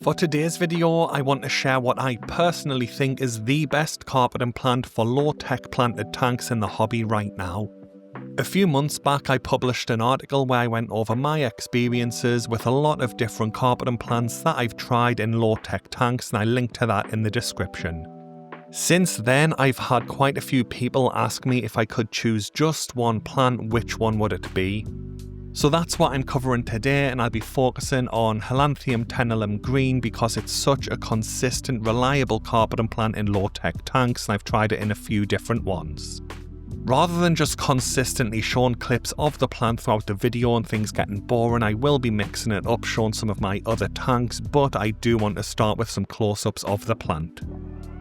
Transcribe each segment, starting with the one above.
For today's video, I want to share what I personally think is the best carpeting plant for low-tech planted tanks in the hobby right now. A few months back, I published an article where I went over my experiences with a lot of different carpeting plants that I've tried in low-tech tanks, and I link to that in the description. Since then, I've had quite a few people ask me if I could choose just one plant, which one would it be? So that's what I'm covering today, and I'll be focusing on Helanthium tenellum green because it's such a consistent, reliable carpeting plant in low-tech tanks, and I've tried it in a few different ones. Rather than just consistently showing clips of the plant throughout the video and things getting boring, I will be mixing it up, showing some of my other tanks, but I do want to start with some close-ups of the plant.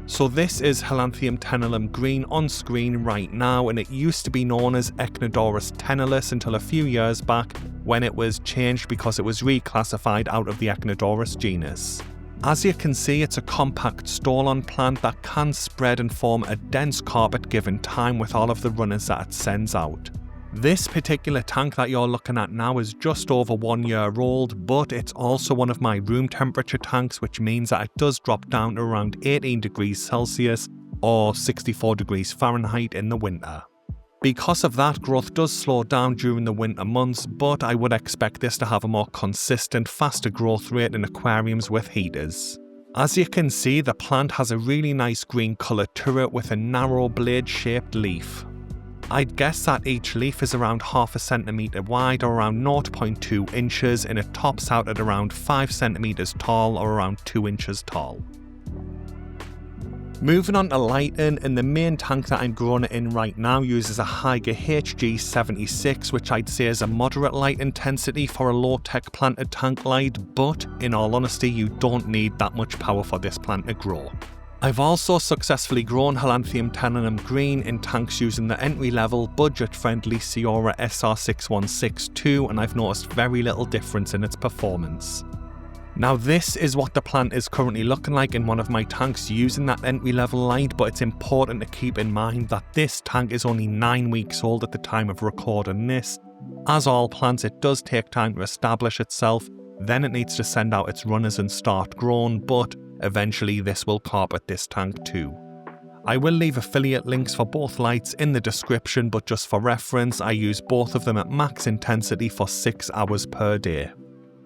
So this is Helanthium tenellum green on screen right now, and it used to be known as Echinodorus tenellus until a few years back when it was changed because it was reclassified out of the Echinodorus genus. As you can see, it's a compact stolon plant that can spread and form a dense carpet given time with all of the runners that it sends out. This particular tank that you're looking at now is just over 1 year old, but it's also one of my room temperature tanks, which means that it does drop down to around 18 degrees Celsius or 64 degrees Fahrenheit in the winter. Because of that, growth does slow down during the winter months, but I would expect this to have a more consistent, faster growth rate in aquariums with heaters. As you can see, the plant has a really nice green colour to it with a narrow blade-shaped leaf. I'd guess that each leaf is around half a centimetre wide or around 0.2 inches, and it tops out at around 5 centimetres tall or around 2 inches tall. Moving on to lighting, and the main tank that I'm growing it in right now uses a Hygger HG76, which I'd say is a moderate light intensity for a low-tech planted tank light, but in all honesty you don't need that much power for this plant to grow. I've also successfully grown Helanthium tenellum green in tanks using the entry-level, budget-friendly Seaoura SR616 too, and I've noticed very little difference in its performance. Now this is what the plant is currently looking like in one of my tanks using that entry-level light, but it's important to keep in mind that this tank is only 9 weeks old at the time of recording this. As all plants, it does take time to establish itself, then it needs to send out its runners and start growing, but eventually this will carpet this tank too. I will leave affiliate links for both lights in the description, but just for reference, I use both of them at max intensity for 6 hours per day.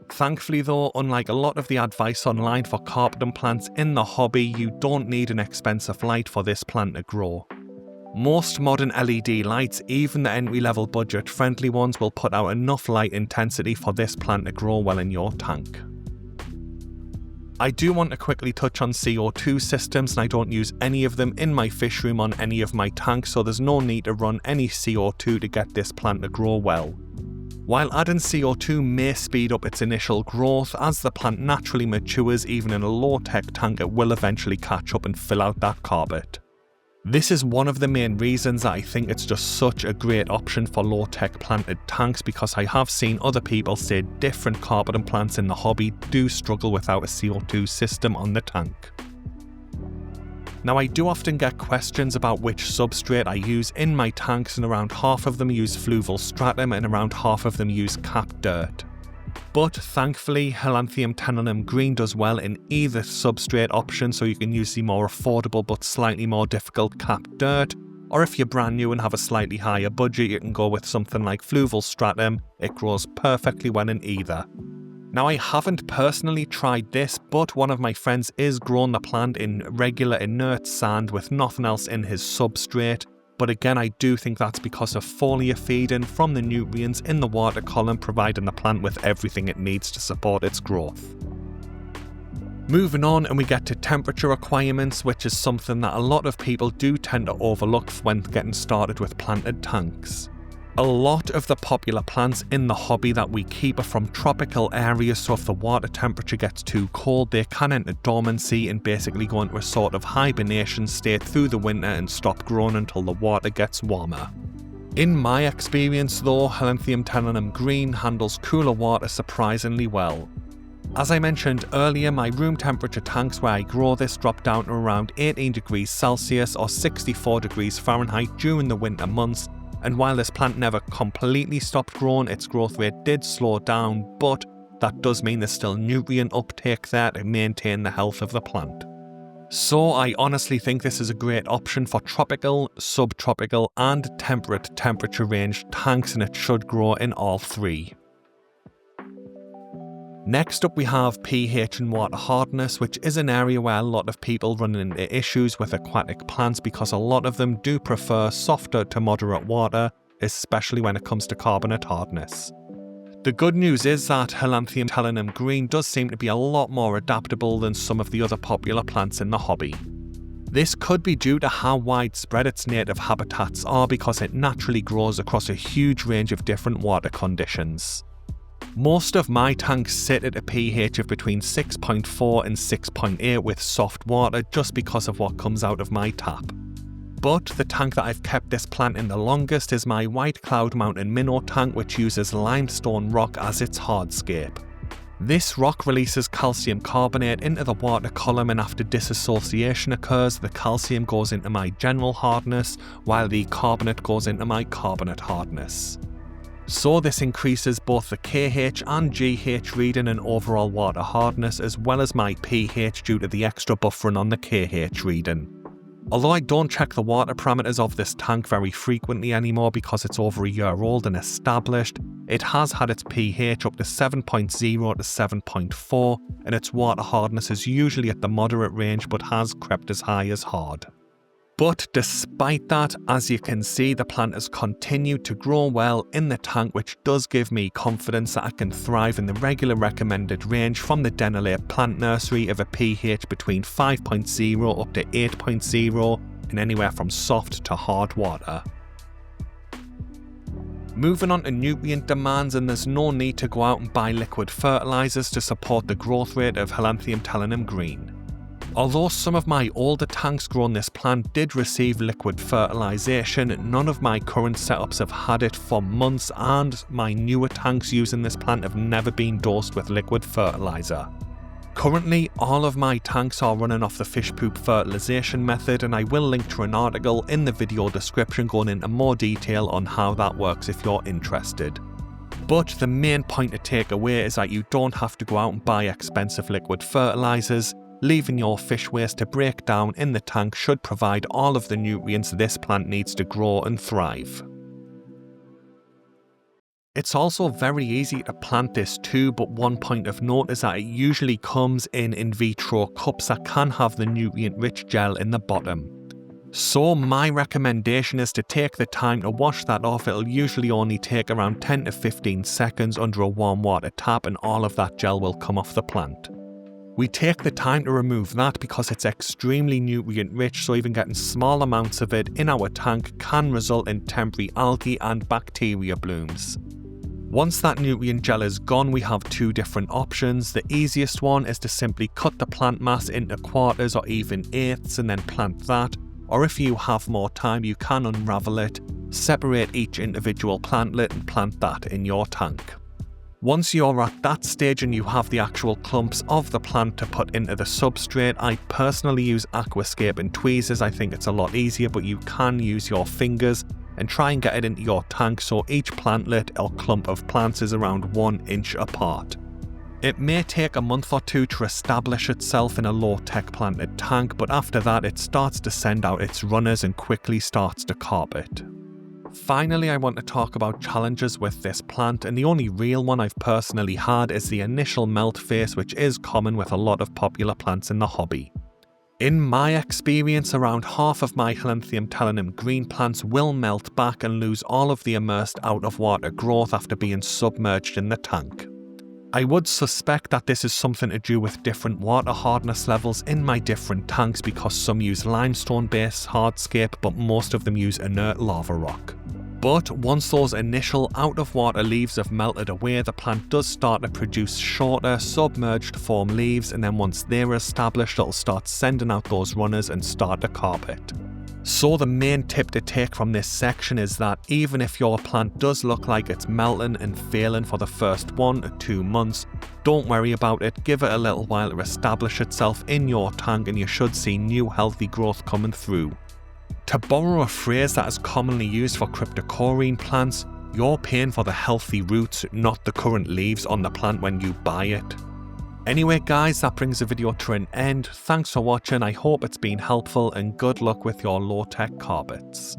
Thankfully though, unlike a lot of the advice online for carpeting plants in the hobby, you don't need an expensive light for this plant to grow. Most modern LED lights, even the entry-level budget-friendly ones, will put out enough light intensity for this plant to grow well in your tank. I do want to quickly touch on CO2 systems, and I don't use any of them in my fish room on any of my tanks, so there's no need to run any CO2 to get this plant to grow well. While adding CO2 may speed up its initial growth, as the plant naturally matures even in a low-tech tank, it will eventually catch up and fill out that carpet. This is one of the main reasons that I think it's just such a great option for low-tech planted tanks, because I have seen other people say different carpeting plants in the hobby do struggle without a CO2 system on the tank. Now I do often get questions about which substrate I use in my tanks, and around half of them use fluval stratum and around half of them use capped dirt. But thankfully, Helanthium tenellum green does well in either substrate option, so you can use the more affordable but slightly more difficult capped dirt, or if you're brand new and have a slightly higher budget, you can go with something like fluval stratum. It grows perfectly well in either. Now I haven't personally tried this, but one of my friends is growing the plant in regular inert sand with nothing else in his substrate, but again I do think that's because of foliar feeding from the nutrients in the water column, providing the plant with everything it needs to support its growth. Moving on, and we get to temperature requirements, which is something that a lot of people do tend to overlook when getting started with planted tanks. A lot of the popular plants in the hobby that we keep are from tropical areas, so if the water temperature gets too cold, they can enter dormancy and basically go into a sort of hibernation state through the winter and stop growing until the water gets warmer. In my experience though, Helanthium tenellum green handles cooler water surprisingly well. As I mentioned earlier, my room temperature tanks where I grow this drop down to around 18 degrees Celsius or 64 degrees Fahrenheit during the winter months, and while this plant never completely stopped growing, its growth rate did slow down, but that does mean there's still nutrient uptake there to maintain the health of the plant. So I honestly think this is a great option for tropical, subtropical and temperate temperature range tanks, and it should grow in all three. Next up we have pH and water hardness, which is an area where a lot of people run into issues with aquatic plants because a lot of them do prefer softer to moderate water, especially when it comes to carbonate hardness. The good news is that Helanthium tenellum green does seem to be a lot more adaptable than some of the other popular plants in the hobby. This could be due to how widespread its native habitats are, because it naturally grows across a huge range of different water conditions. Most of my tanks sit at a pH of between 6.4 and 6.8 with soft water, just because of what comes out of my tap. But the tank that I've kept this plant in the longest is my White Cloud Mountain minnow tank, which uses limestone rock as its hardscape. This rock releases calcium carbonate into the water column, and after dissociation occurs, the calcium goes into my general hardness, while the carbonate goes into my carbonate hardness. So this increases both the KH and GH reading and overall water hardness, as well as my pH due to the extra buffering on the KH reading. Although I don't check the water parameters of this tank very frequently anymore because it's over a year old and established, it has had its pH up to 7.0 to 7.4, and its water hardness is usually at the moderate range but has crept as high as hard. But despite that, as you can see, the plant has continued to grow well in the tank, which does give me confidence that I can thrive in the regular recommended range from the Denelate plant nursery of a pH between 5.0 up to 8.0 and anywhere from soft to hard water. Moving on to nutrient demands, and there's no need to go out and buy liquid fertilizers to support the growth rate of Helanthium tenellum green. Although some of my older tanks growing this plant did receive liquid fertilization, none of my current setups have had it for months, and my newer tanks using this plant have never been dosed with liquid fertilizer. Currently, all of my tanks are running off the fish poop fertilization method, and I will link to an article in the video description going into more detail on how that works if you're interested. But the main point to take away is that you don't have to go out and buy expensive liquid fertilizers. Leaving your fish waste to break down in the tank should provide all of the nutrients this plant needs to grow and thrive. It's also very easy to plant this too, but one point of note is that it usually comes in vitro cups that can have the nutrient-rich gel in the bottom. So my recommendation is to take the time to wash that off. It'll usually only take around 10 to 15 seconds under a warm water tap, and all of that gel will come off the plant. We take the time to remove that because it's extremely nutrient rich, so even getting small amounts of it in our tank can result in temporary algae and bacteria blooms. Once that nutrient gel is gone, we have two different options. The easiest one is to simply cut the plant mass into quarters or even eighths and then plant that, or if you have more time you can unravel it, separate each individual plantlet and plant that in your tank. Once you're at that stage and you have the actual clumps of the plant to put into the substrate, I personally use aquascape and tweezers. I think it's a lot easier, but you can use your fingers and try and get it into your tank so each plantlet or clump of plants is around 1 inch apart. It may take a month or two to establish itself in a low-tech planted tank, but after that it starts to send out its runners and quickly starts to carp it. Finally, I want to talk about challenges with this plant, and the only real one I've personally had is the initial melt phase, which is common with a lot of popular plants in the hobby. In my experience, around half of my Helanthium tenellum green plants will melt back and lose all of the immersed out of water growth after being submerged in the tank. I would suspect that this is something to do with different water hardness levels in my different tanks, because some use limestone based hardscape but most of them use inert lava rock. But once those initial out of water leaves have melted away, the plant does start to produce shorter submerged form leaves, and then once they're established it'll start sending out those runners and start to carp it. So the main tip to take from this section is that even if your plant does look like it's melting and failing for the first 1 to 2 months, don't worry about it, give it a little while to establish itself in your tank and you should see new healthy growth coming through. To borrow a phrase that is commonly used for cryptocoryne plants, You're paying for the healthy roots, not the current leaves on the plant when you buy it. Anyway guys, that brings the video to an end. Thanks for watching, I hope it's been helpful and good luck with your low-tech carpets.